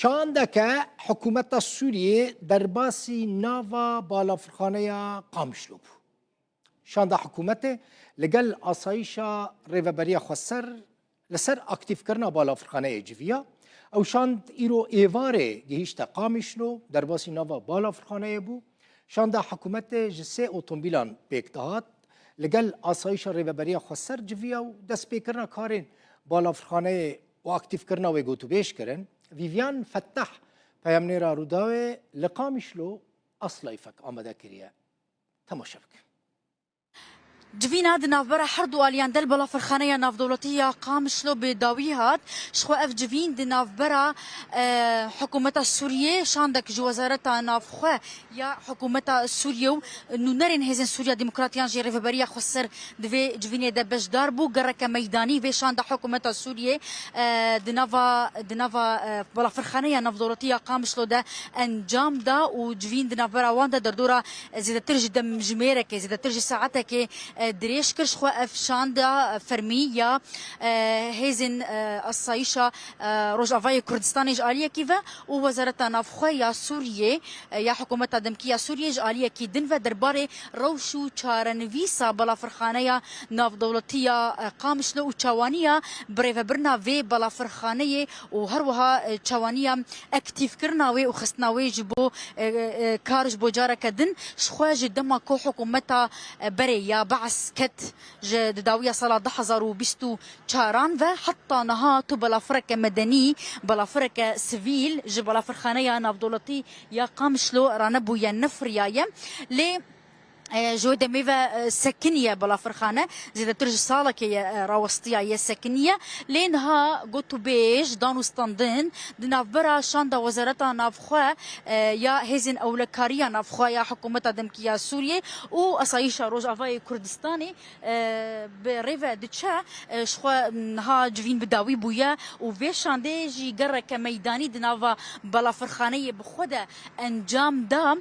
شاندك حكومة سوريا درباسي نافا بالافرخانيا قامشلوب شاندا حكومته لقل آسایشا ریوبریا خسر لسر اکتیف کرنا بالافرخانه جویا او شاند ایرو ایواره گهیشتا قامشلو درباسی نافا بالافرخانه بو شاندا حکومت جسه اوتومبیلان بیکتهات لقل آسایشا ریوبریا خسر جویا و دست بیکرنا کارین بالافرخانه و اکتیف کرنا و گوتو بیش کرن ویویان فتح پیامنیرا روداوه لقامشلو اصلا یفک آمده کریه تماشا بک جوینا د نافبره هر دو آلیان دل بلا فرخانه ناف دولتیه قامشلو به داوی هات شخو اف جوین د نافبره حکومت سوریه شاندک جو وزارت نافخو یا حکومت سوریه نو نرین هزن سوریا دموکراتیان جی ریفبریا خسر دوی جوینه د بشدار بو گرک میدانی و شاند حکومت سوریه د نافا بلا فرخانه ناف دولتیه قامشلو ده انجام دا و جوین د نافبره وان در دوره زیده ترج دم جميره که زیده ترج ساعته که دريش كرش خو افشاندا فرمي يا هيزن الصايشة روجافاي كردستان جالية كيفا ووزارة نافخو يا سوريا يا حكومة دمكية سوريا جالية كي دنفا درباري روشو تشارنفيسا بلا فرخانية ناف دولتية قامشلو وتشاوانية بريفا برنا في بلا فرخانية وهروها تشاوانية اكتيف كرناوي وخستناوي جبو كارج بوجارة كدن شخواج دما كو حكومة بري يا بعث كت داوية صلاة 2024 و حتى نهاتو بلا فرق مدني بلا فرق سيفيل بلا فرخانية ناف دولتي يا قامشلو رانبو يا نفريايا لي جودة ميفا سكنية بلا فرخانة زيادة ترج صالك يا راوستيا يا سكنية لينها قوتو بيج دانو ستاندين دناف برا شاندا وزارتا نافخوا يا هزن أولكاريا نافخوا يا حكومة دمكية سوريا و أصايشة روجافاي كردستاني بريفا دتشا شخوا نها جوين بداوي بويا وفي شاندي جي قرر كميداني دنافا بلا فرخانية بخودا انجام دا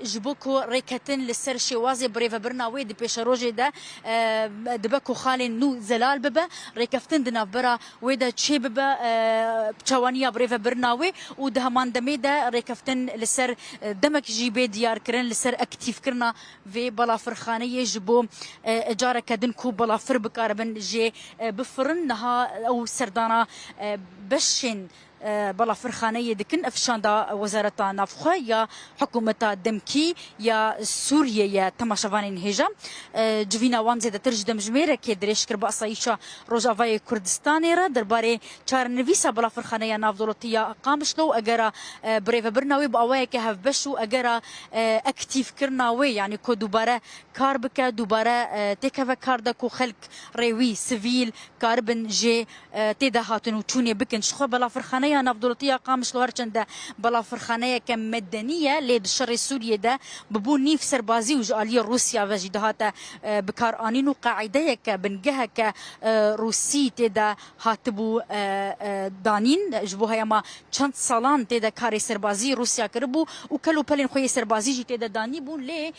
جبوكو ريكتن لسر شوازي بريفا برناوي دي بيشاروجي دا دبكو خالين نو زلال ببا ريكفتن دناف برا ويدا تشي ببا بتشاوانيا بريفا برناوي وده همان دمي دا ريكفتن لسر دمك جيبي ديار كرن لسر اكتيف كرنا في بلا فرخانية جبو اجارة كدنكو بلا فر بكاربن جي بفرن نها او سردانا بشن بلا فرخانية دكن افشاندا وزارة نافخو يا حكومة دمكي يا سوريا يا تماشافانين هيجا جوينا وان زيادة ترج دم جميرة كي دريش كربا صايشة روجافاي كردستاني را درباري چار نويسا بلا فرخانية ناف دولتية قامشلو اگرا بريفا برناوي بأوايا كهف بشو اگرا اكتيف كرناوي يعني كو دوباره كار بكا دوباره تكفا كار دا كو خلق ريوي سيفيل كاربن جي تيدا هاتنو چوني بكن شخو بلا فرخانية ناف دولتية قامشلو هرچنده بلا فرخانية كمدنية ليد الشر سوريا ده ببون نيف سربازي وجالية روسيا وجدهاتا بكار آنين وقاعدة كبنجها كروسي تيدا هاتبو دانين جبوها يما چند سالان تيدا كاري سربازي روسيا كربو وكلو بلين خوي سربازي جي تيدا داني بون لي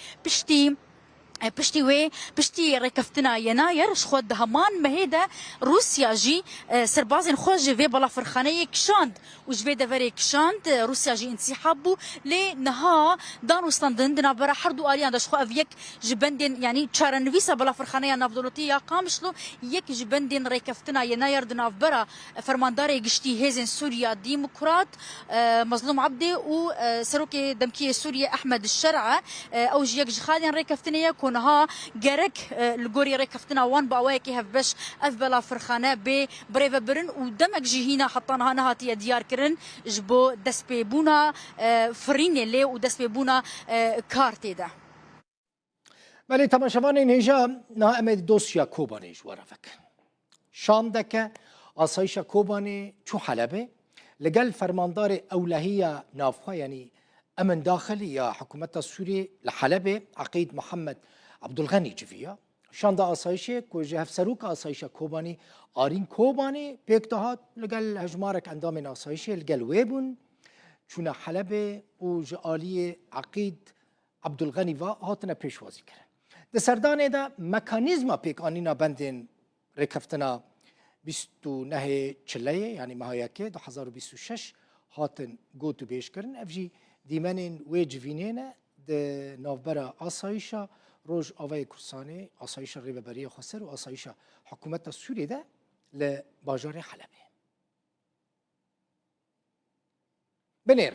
بشتي ركفتنا يناير شخود همان مهيدا روسيا جي سربازين خوش جي بلا فرخانية كشاند وجفي دفري كشاند روسيا جي انسحابو لي نها دانو ستاندن دنا برا حردو آليان دا شخو افيك جبندين يعني تشارنويسا بلا فرخانية نافدولتية قامشلو يك جبندين ركفتنا يناير دنا برا فرمانداري قشتي هيزن سوريا ديمقراط مظلوم عبدي و سروكي دمكية سوريا احمد الشرعة او جيك جخادين ركفتنا كونها جرك الجوري ركفتنا وان باواكي هفبش أفبلا فرخانة بريفا برن ودمك جهينا حطنا نهاتي ديار كرن جبو دسبيبونا فريني لي ودسبيبونا كارتي ده. ولی تماشاوان اینجا نه امید دوسیا کوبانی جوارا فک. شاندک آسایش کوبانی چو حلبه لقل فرماندار أولهية نافخا يعني أمن داخلي يا حكومة سوريا لحلبة عقيد محمد عبد الغني جفيا شاندا آسایشه که سروک آسایشه کوبانی آرین کوبانی پیکتهات لقل هجمارك اندام آسایشه لقل ويبون چون حلبة و جالي عقيد عبد الغني و هاتنا پیشوازی کرد. ده سردانه ده مکانیزما پیک آنینا بندین رکفتنا 29 چلیه یعنی ماهایکه 2026 هاتن گوتو بیش کرن افجی دیمنین و جوینینه ده نافبرا آسایشا روز آوای کردستان آسایشا ریوبری خسر و آسایشا حکومت سوریه ده لباجار حلبه بنیر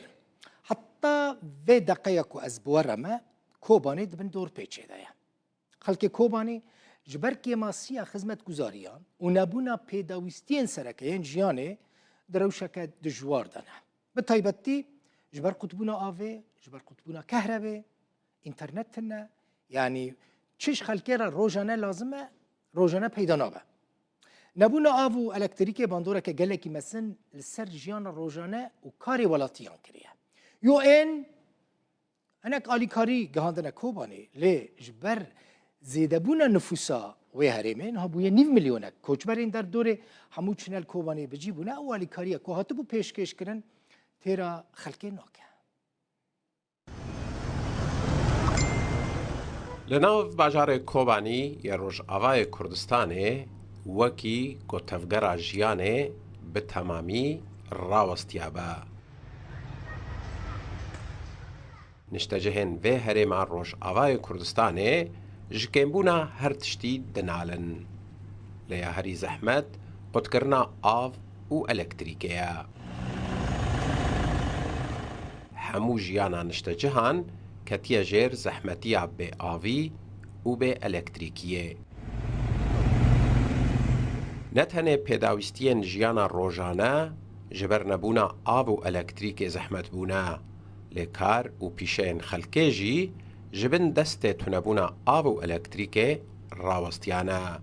حتی و دقیقو از بورمه کوبانی دبن دور پیچه ده خلک کوبانی جبر که ماسیا خدمت گزاریان و نبونا پیداویستین سرکیان جیانه دروشک دجوار دانه به تایبتی جبر قطبونا آوه جبر قطبونا کهربه اینترنت نه یعنی چش خلکی را روزانه لازمه روزانه پیدا نابه نبونا آو الکتریکی باندوره که گله کی مثلا لسر جیان روزانه و کاری ولاتیان کریه یو این هناك آلیکاری گهاندن کوبانی لی جبر زیدبونا نفوسا و هرمین ها بویه 9 میلیونه کوچبرین در دور همو چنل کوبانی بجیبونه او آلیکاریه که هاتو بو پیشکش کرن تیرا خلکی ناکه لناو باجار کوبانی یا روجاوای کردستانه وکی گوتفگر جیانه به تمامی راوستیابه نشتجهن و هرم روجاوای کردستانه جکمبونا هر تشتی دنالن لیا هری زحمت قد کرنا آف و الکتریکیا همو جیانا نشتجهان کتیا جیر زحمتیا به آوی و به الکتریکیه نتنه پیداویستین جیانا روزانه جبر نبونا آب و الکتریک زحمت بونا لکار و پیشین خلکه جی جبن دست تنبونا آب و الکتریک راوستیانه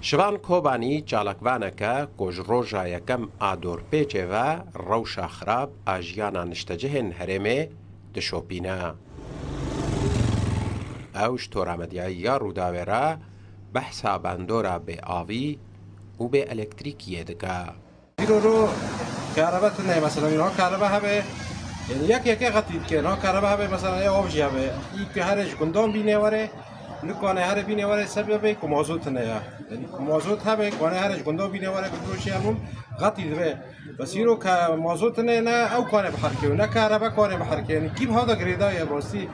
شوان کوبانی چالکوانکه کج روژا یکم آدور پیچه و روشا خراب آجیانا نشتجهن هرمه دشوپینه اوش تورامدیای یا روداویرا بحثا باندورا به آوی و به الکتریکیه دکا رو کهرباء نه مثلا اینا کهرباء هبه یعنی یک قطعی که نه کهرباء هبه مثلا یه آبجی هبه ای که هرش گندام بینه وره نکنه هر بینه وره سبب که مازوت نه یعنی مازوت هبه کنه هرش گندام بینه وره بروشی همون قطعی ده بس رو که مازوت نه او کنه بحرکه و نه کهرباء کنه بحرکه یعنی کیم هذا گریدای راستی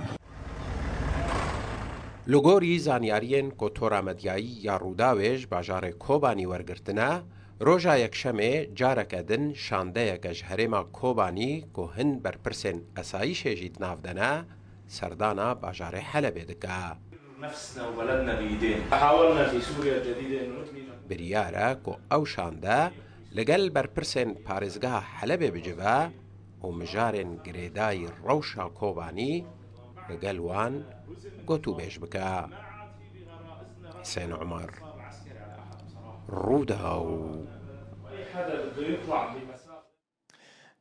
لگوری زانیارین که تورامدیایی یا روداویج باجار کوبانی ورگرتنه روژا یکشمه جارکدن شانده یکش هرما کوبانی که هن برپرسن اسایش جید نافدنه سردانا باجار حلب دکا نفسنا وبلدنا بإيدينا حاولنا في سوريا الجديدة إنه نبني بریاره که او شانده لگل برپرسن پارزگاه حلب بجوا و مجارن گریدای روشا کوبانی لگل وان گوتو بیش بکا حسین عمر روداو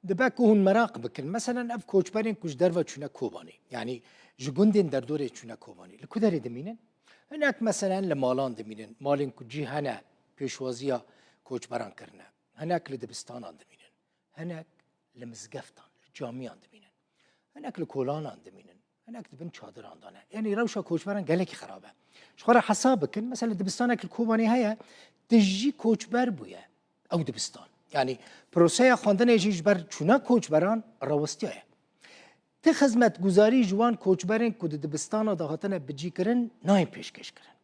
دباكو هون مراقب كن مثلا اف كوچبرين كوش دروا چونا كوباني يعني جگوندين در دوره چونا كوباني لكو داري دمينن هناك مثلا لمالان دمينن مالين كو جي هنا پیشوازيا كوچبران کرنا هناك لدبستانان دمينن هناك لمزگفتان لجاميان دمينن هناك لكولانان دمينن هناك دبن چادران دانه يعني روشا كوچبران گلكي خرابه شخورا حساب كن مثلا دبستانك الكوباني هيا تجي كوچبر بويا او دبستان يعني پروسه خواندن ایجیج بر چونا کوچبران راوستیه تی خدمت گزاری جوان کوچبرین که دبستان دهاتن بجی کرن نایم پیشکش کرن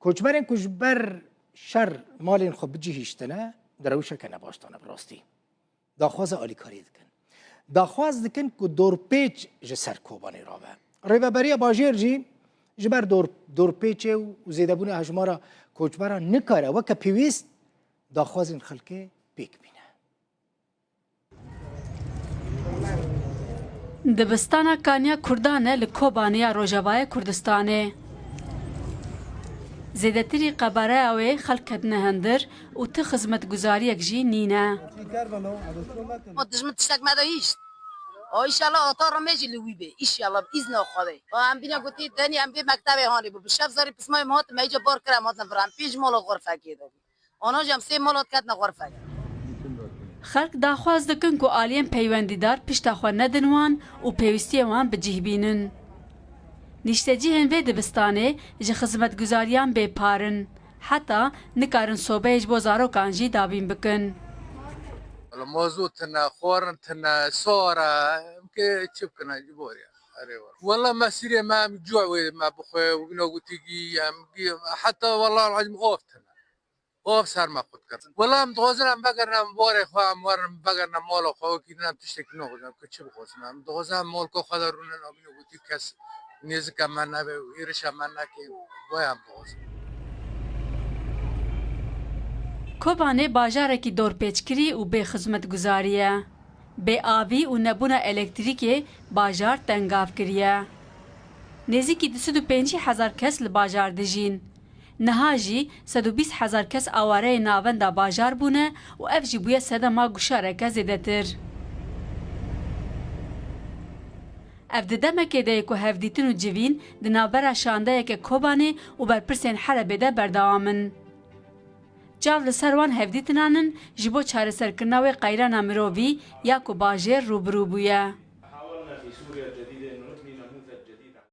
کوچبرین که بر شر مالین خو بجی هیشتنه دروشه که نباشتانه براستی داخواز آلیکاری دکن داخواز دکن که دور پیچ جسر کوبانی راوه ریوبری باجیر جی جبر دور پیچ و زیده بونه هجمارا کوچبران نکاره وکه پیویست داخواز این خلکه پیک بینه دبستانا کانیا کردانه لکوبانیا روجاوای کردستانه زیدتری قباره اوی خلکت نهندر و تی خدمت گزاری یک جی نینه ما دشمن تشتک مداییشت ایشالله آتا را میجی لوی به ایشالله باذن خدا و هم بینا گوتی دنی هم بی مکتب هانی بود شب زاری پسمای مهات میجا بار کرم هاتن فرام پیش مال غرفه کیده آنها جم سه مالات کت نغرفه خلق داخواز دکن که آلین پیوندیدار پشتا خو ندنوان و پیوستی وان بجیه بینن. نیشتجی هن وی دبستانه جه خدمت گزاریان بی پارن. حتی نکارن صوبه اج بو زارو کانجی دابین بکن. الموضوع تنا خورن تنا صورة يمكن تشبكنا جبوريا والله ما سيري ما مجوع ما بخوي وبنوقو تيجي حتى والله العظيم اوف صار ما قد كرت والله متغوزنا بقرنا مبوري خوا مور بقرنا مول خو كنا تشتكي نوغنا كتشب خوزنا متغوزنا مول كو خضرونا بنوقو تيكس نيزك مانا ويرشا مانا كي ويا بوز کوبانê bajarekî dorpêçkirî û bêxizmetguzarî ye. Bêavî û nebûna elektrîkê bajar tengav kiriye. Nêzîkî 250,000 kes li bajar dijîn. Niha jî 120,000 kes awareyê navenda bajar bûne û ev jî bûye sedema guşareke zêdetir. Ev di demekê de ye ku hevdîtin û civîn di navbera şandeyeke Kobanê û berpirsên Helebê de berdawamin. Cav li ser wan hevdîtinan in ji bo çareserkirina wê qeyrana mirovî ya ku bajêr rûbirû bûye. حاولنا في سوريا الجديدة أنه نبني نموذج جديد